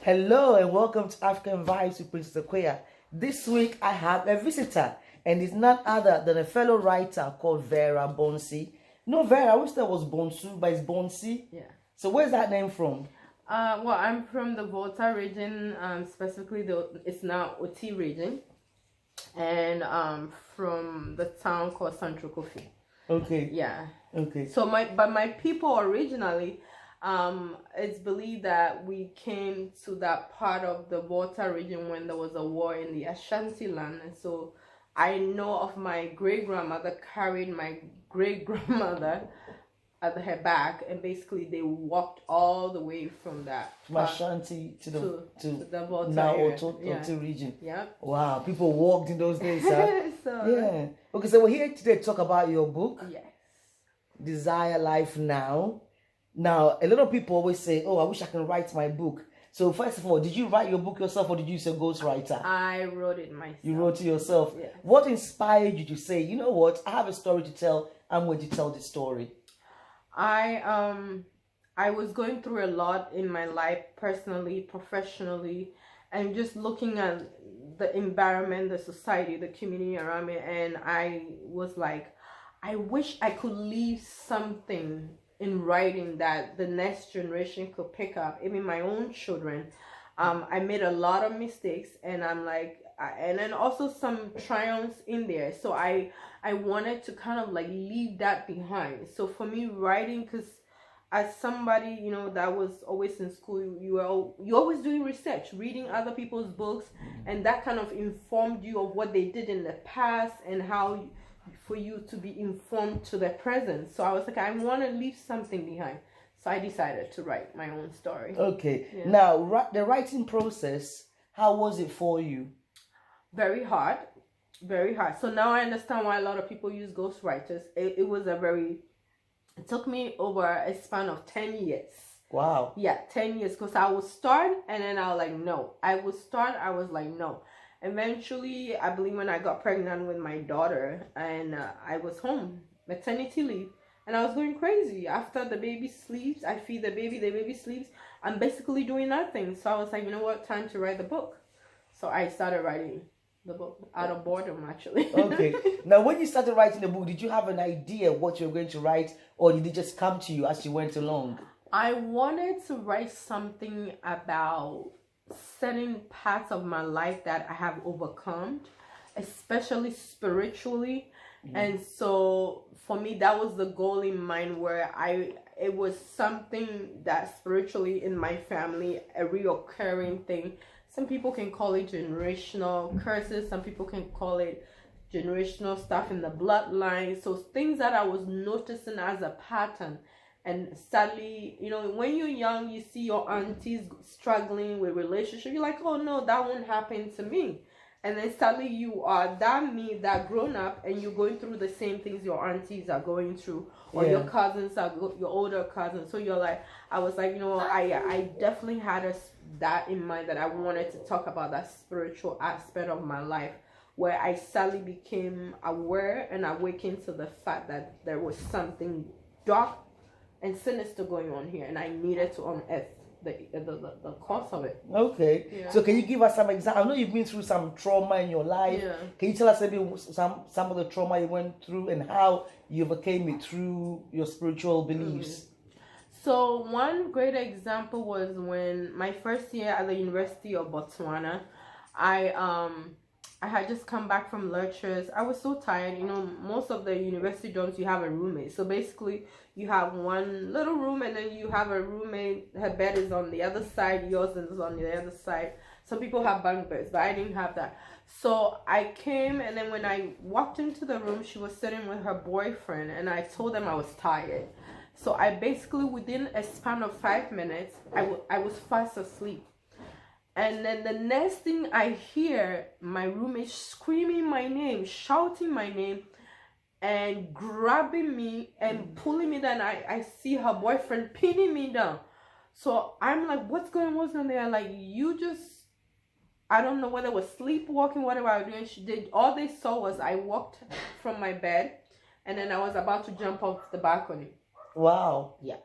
Hello and welcome to African Vibes with Princess Aquia. This week I have a visitor, and it's none other than a fellow writer called Vera Bonse. No, Vera, I wish that was Bonsu, but it's Bonse. Yeah. So where's that name from? Well, I'm from the Volta region, specifically it's now Oti region, and from the town called Central Kofi. Okay. Yeah. Okay. So my people originally, it's believed that we came to that part of the Volta region when there was a war in the Ashanti land, and so I know of my great grandmother carried my great grandmother at her back, and basically they walked all the way from that From Ashanti to the Volta now area. Oti region. Yeah. Wow, people walked in those days, huh? Yeah. Okay, so we're here today to talk about your book. Yes. Desire Life Now. Now, a lot of people always say, "Oh, I wish I can write my book." So first of all, did you write your book yourself, or did you use a ghostwriter? I wrote it myself. You wrote it yourself. Yes. What inspired you to say, "You know what? I have a story to tell. I'm going to tell this story"? I was going through a lot in my life, personally, professionally, and just looking at the environment, the society, the community around me, and I was like, I wish I could leave something in writing that the next generation could pick up, even my own children. I made a lot of mistakes, and I'm like, and then also some triumphs in there. So I wanted to kind of like leave that behind. So for me, writing, because as somebody, you know, that was always in school, you're always doing research, reading other people's books, and that kind of informed you of what they did in the past and how for you to be informed to the present. So I was like, I want to leave something behind. So I decided to write my own story. Okay. Yeah. Now, the writing process, how was it for you? Very hard. Very hard. So now I understand why a lot of people use ghostwriters. It took me over a span of 10 years. Wow. Yeah, 10 years. Because I would start and then I was like, no. I would start, I was like, no. Eventually, I believe when I got pregnant with my daughter, and I was home, maternity leave, and I was going crazy. After the baby sleeps, I feed the baby sleeps, I'm basically doing nothing. So I was like, you know what, time to write the book. So I started writing the book out of boredom, actually. Okay. Now, when you started writing the book, did you have an idea what you were going to write, or did it just come to you as you went along? I wanted to write something about certain parts of my life that I have overcome, especially spiritually. And so for me, that was the goal in mind, where it was something that spiritually in my family, a reoccurring thing. Some people can call it generational curses, some people can call it generational stuff in the bloodline. So things that I was noticing as a pattern. And sadly, you know, when you're young, you see your aunties struggling with relationships. You're like, oh no, that won't happen to me. And then sadly, you are that grown up, and you're going through the same things your aunties are going through, or your cousins are, your older cousins. So you're like, I was like, you know, I definitely had that in mind, that I wanted to talk about that spiritual aspect of my life, where I sadly became aware and awakened to the fact that there was something dark and sinister going on here, and I needed to unearth the cause of it. Okay. Yeah. So can you give us some examples? I know you've been through some trauma in your life. Yeah. Can you tell us maybe some of the trauma you went through and how you overcame it through your spiritual beliefs? So one great example was when my first year at the University of Botswana, I had just come back from lectures. I was so tired. You know, most of the university dorms, you have a roommate. So basically, you have one little room, and then you have a roommate. Her bed is on the other side. Yours is on the other side. Some people have bunk beds, but I didn't have that. So I came, and then when I walked into the room, she was sitting with her boyfriend, and I told them I was tired. So I basically, within a span of 5 minutes, I was fast asleep. And then the next thing I hear, my roommate screaming my name, shouting my name, and grabbing me and pulling me down. I see her boyfriend pinning me down. So I'm like, what's going on there? Like, you just, I don't know whether it was sleepwalking, whatever I was doing. She did, all they saw was I walked from my bed, and then I was about to jump off the balcony. Wow. Yeah.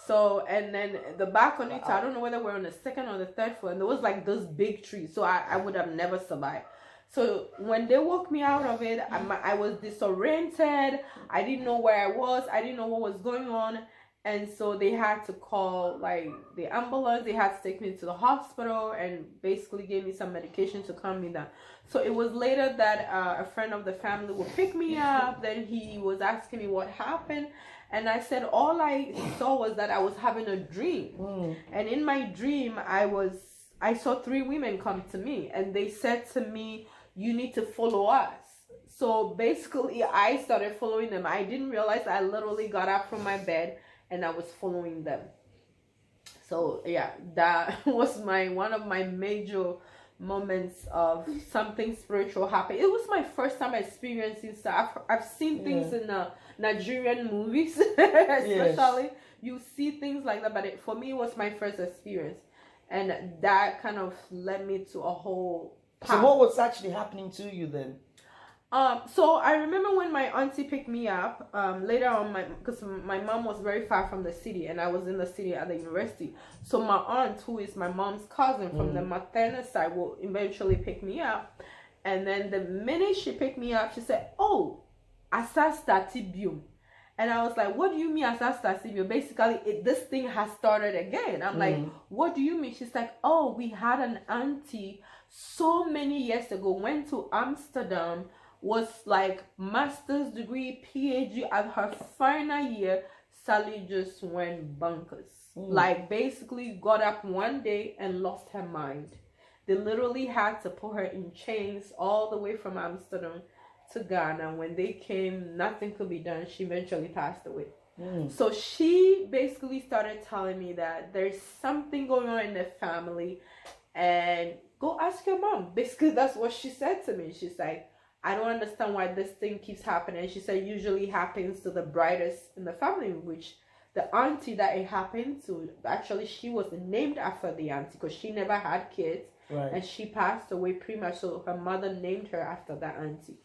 So, and then the balcony, so I don't know whether we're on the second or the third floor, and there was like those big trees, so I would have never survived. So when they woke me out of it, I was disoriented. I didn't know where I was. I didn't know what was going on. And so they had to call like the ambulance. They had to take me to the hospital and basically gave me some medication to calm me down. So it was later that a friend of the family would pick me up. Then he was asking me what happened. And I said all I saw was that I was having a dream. And in my dream, I saw 3 women come to me. And they said to me, you need to follow us. So basically, I started following them. I didn't realize I literally got up from my bed and I was following them. So yeah, that was one of my major moments of something spiritual happen. It was my first time experiencing stuff. I've seen things in Nigerian movies, especially. Yes. You see things like that, but for me, it was my first experience, and that kind of led me to a whole path. So what was actually happening to you then? So I remember when my auntie picked me up, later on, because my mom was very far from the city and I was in the city at the university. So my aunt, who is my mom's cousin from the maternal side, will eventually pick me up. And then the minute she picked me up, she said, oh, Asa Statibio. And I was like, what do you mean Asa Statibio? Basically, this thing has started again. I'm like, what do you mean? She's like, oh, we had an auntie so many years ago, went to Amsterdam, was like master's degree, PhD, at her final year, Sally just went bonkers. Like basically got up one day and lost her mind. They literally had to put her in chains all the way from Amsterdam to Ghana. When they came, nothing could be done. She eventually passed away. So she basically started telling me that there's something going on in the family and go ask your mom. Basically, that's what she said to me. She's like, I don't understand why this thing keeps happening. She said usually happens to the brightest in the family, which the auntie that it happened to, actually she was named after the auntie because she never had kids. Right. And she passed away premature, so her mother named her after that auntie.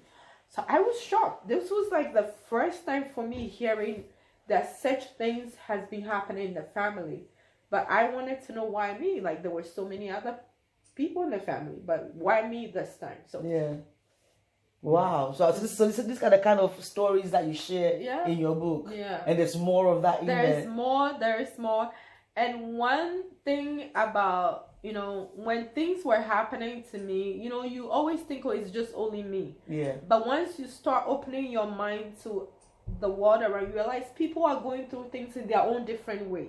So I was shocked. This was like the first time for me hearing that such things has been happening in the family. But I wanted to know why me. Like there were so many other people in the family, but why me this time? So yeah. Wow. So these are the kind of stories that you share in your book. Yeah. And there's more of that in there. There is more. And one thing about, when things were happening to me, you always think, oh, it's just only me. Yeah. But once you start opening your mind to the world around, you realize people are going through things in their own different way.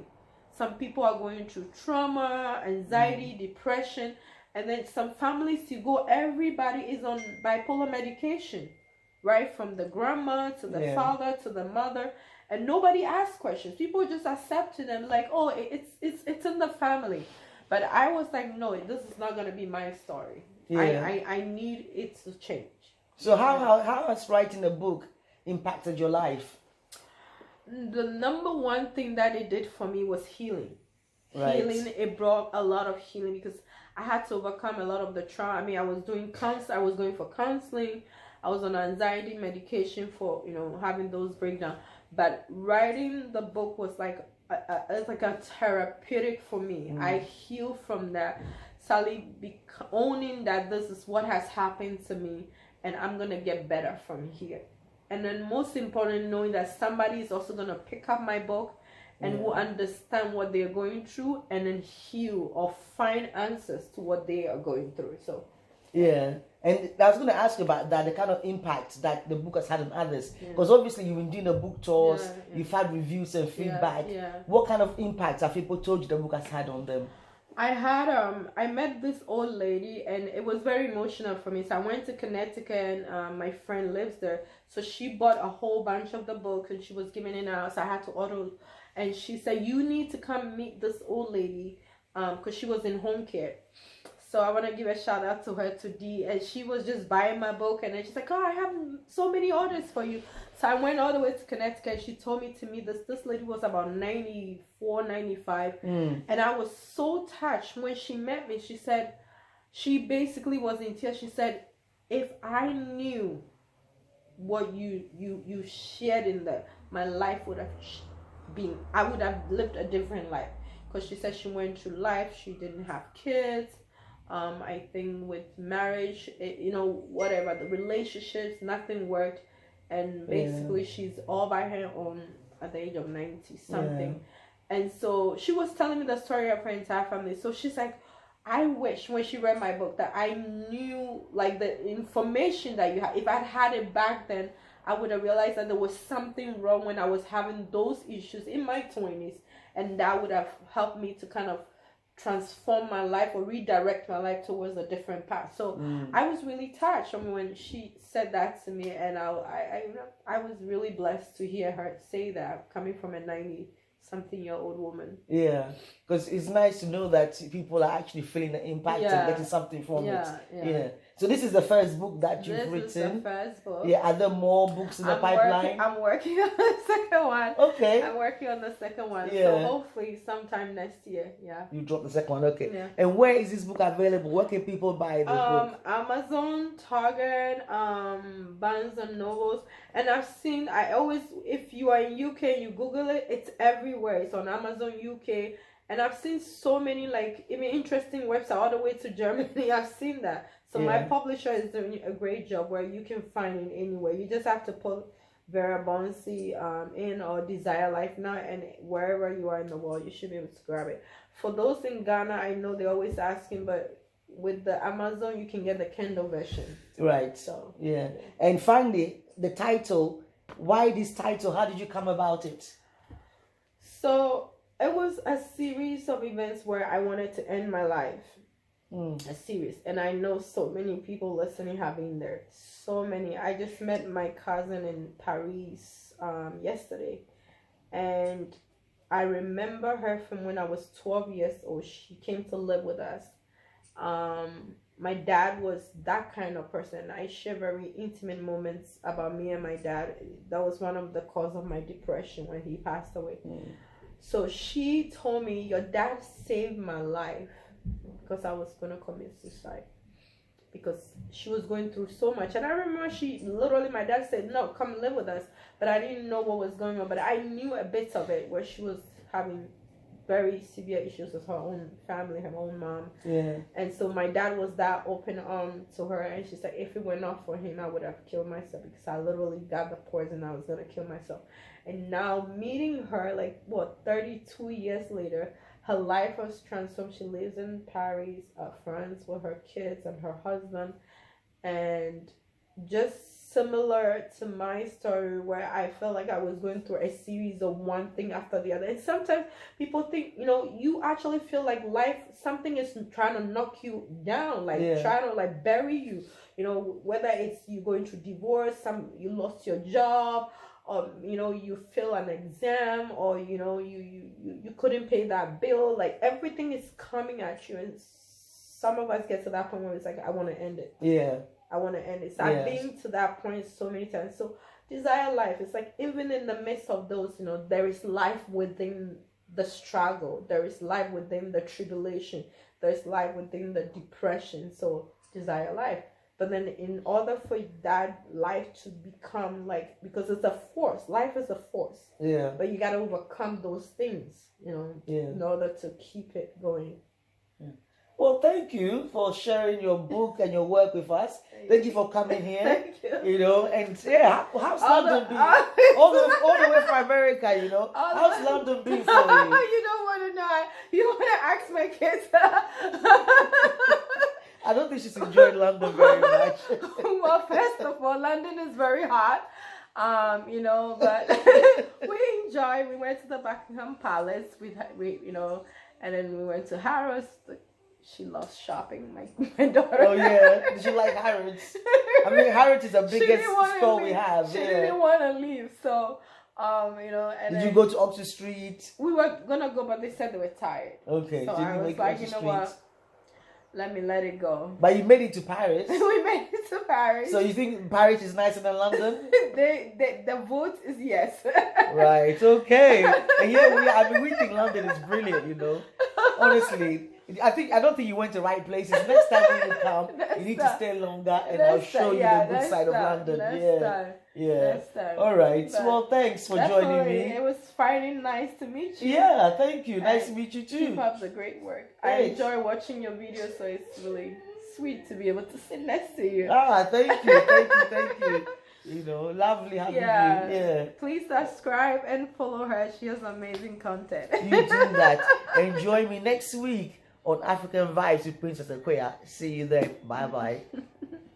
Some people are going through trauma, anxiety, depression. And then some families, you go, everybody is on bipolar medication, right? From the grandma to the father to the mother. And nobody asks questions. People just accept them like, oh, it's in the family. But I was like, no, this is not going to be my story. Yeah. I need it to change. So how has writing a book impacted your life? The number one thing that it did for me was healing. Right. Healing, it brought a lot of healing because I had to overcome a lot of the trauma. I mean, I was going for counseling. I was on anxiety medication for, having those breakdowns. But writing the book was like it's like a therapeutic for me. I healed from that. Sally owning that this is what has happened to me and I'm going to get better from here. And then most important, knowing that somebody is also going to pick up my book and will understand what they're going through and then heal or find answers to what they are going through. So yeah. And I was going to ask you about that, the kind of impact that the book has had on others. Because obviously you've been doing the book tours, you've had reviews and feedback. What kind of impact have people told you the book has had on them? I met this old lady and it was very emotional for me. So I went to Connecticut and my friend lives there. So she bought a whole bunch of the books and she was giving it out. So I had to order. And she said, you need to come meet this old lady because she was in home care. So I want to give a shout out to her, to Dee. And she was just buying my book. And then she's like, oh, I have so many orders for you. So I went all the way to Connecticut. She told me to meet this lady was about 94, 95. And I was so touched when she met me. She said, she basically was in tears. She said, if I knew what you shared in there, my life would have I would have lived a different life, because she said she went through life, she didn't have kids. I think with marriage, whatever, the relationships, nothing worked, and basically she's all by her own at the age of 90 something. And so she was telling me the story of her entire family. So she's like, I wish when she read my book that I knew like the information that you had. If I'd had it back then, I would have realized that there was something wrong when I was having those issues in my 20s, and that would have helped me to kind of transform my life or redirect my life towards a different path. So I was really touched when she said that to me, and I was really blessed to hear her say that, coming from a 90-something-year-old woman. Yeah, because it's nice to know that people are actually feeling the impact and getting something from it. Yeah. So this is the first book that you've written. This is the first book. Yeah, are there more books in the pipeline? I'm working on the second one. Okay. I'm working on the second one. Yeah. So hopefully sometime next year. Yeah. You drop the second one, okay. Yeah. And where is this book available? Where can people buy this book? Amazon, Target, Barnes and Nobles. And if you are in UK, you Google it, it's everywhere. It's on Amazon UK. And I've seen so many interesting websites all the way to Germany. I've seen that. So my publisher is doing a great job where you can find it anywhere. You just have to put Vera Bonse in, or Desire Life Now, and wherever you are in the world, you should be able to grab it. For those in Ghana, I know they're always asking, but with the Amazon, you can get the Kindle version. Right. So yeah. And finally, the title. Why this title? How did you come about it? So it was a series of events where I wanted to end my life. A series, and I know so many people listening have been there. So many. I just met my cousin in Paris yesterday, and I remember her from when I was 12 years old. She came to live with us. My dad was that kind of person. I share very intimate moments about me and my dad. That was one of the cause of my depression when he passed away. So she told me, your dad saved my life, because I was going to commit suicide, because she was going through so much. And I remember my dad said, no, come live with us. But I didn't know what was going on. But I knew a bit of it, where she was having very severe issues with her own family, her own mom. Yeah. And so my dad was that open to her. And she said, if it were not for him, I would have killed myself, because I literally got the poison. I was going to kill myself. And now meeting her, 32 years later, her life was transformed. She lives in Paris, France with her kids and her husband. And just similar to my story, where I felt like I was going through a series of one thing after the other. And sometimes people think, you actually feel like something is trying to knock you down, trying to bury you. Whether it's you going through divorce, you lost your job, or you fail an exam, or you couldn't pay that bill. Everything is coming at you, and some of us get to that point where it's like, I want to end it. I want to end it. So I've been to that point so many times. So Desire Life, it's like, even in the midst of those, there is life within the struggle, there is life within the tribulation, there's life within the depression. So Desire Life. But then in order for that life to become because it's a force, life is a force. Yeah. But you got to overcome those things, in order to keep it going. Yeah. Well, thank you for sharing your book and your work with us. Thank you for coming here. Thank you. And how's London been? All the way from America, How's London been for you? You don't want to know. You want to ask my kids. I don't think she's enjoyed London very much. Well, first of all, London is very hot, but we enjoy. We went to the Buckingham Palace, and then we went to Harrods. She loves shopping, my daughter. Oh yeah, did you like Harrods? I mean, Harrods is the biggest store we have. She didn't want to leave, so And did you go to Oxford Street? We were gonna go, but they said they were tired. Okay, so I was like, what? Let it go. But you made it to Paris. We made it to Paris. So you think Paris is nicer than London? The vote is yes. Right. Okay. And here we think London is brilliant. Honestly, I don't think you went to the right places. Next time when you come, you need to stay longer, and I'll show you the good side of London. Yeah. Next time. All right. But Well, thanks for joining definitely, me. it was finally nice to meet you. Yeah, thank you. Nice to And meet you too. Keep up the great work. I Thanks. enjoy watching your videos, so it's really sweet to be able to sit next to you. Thank you, thank you. You know, lovely having you. Yeah. Please subscribe and follow her. She has amazing content. You do that. And join me next week on African Vibes with Princess Aquia. See you then. Bye bye.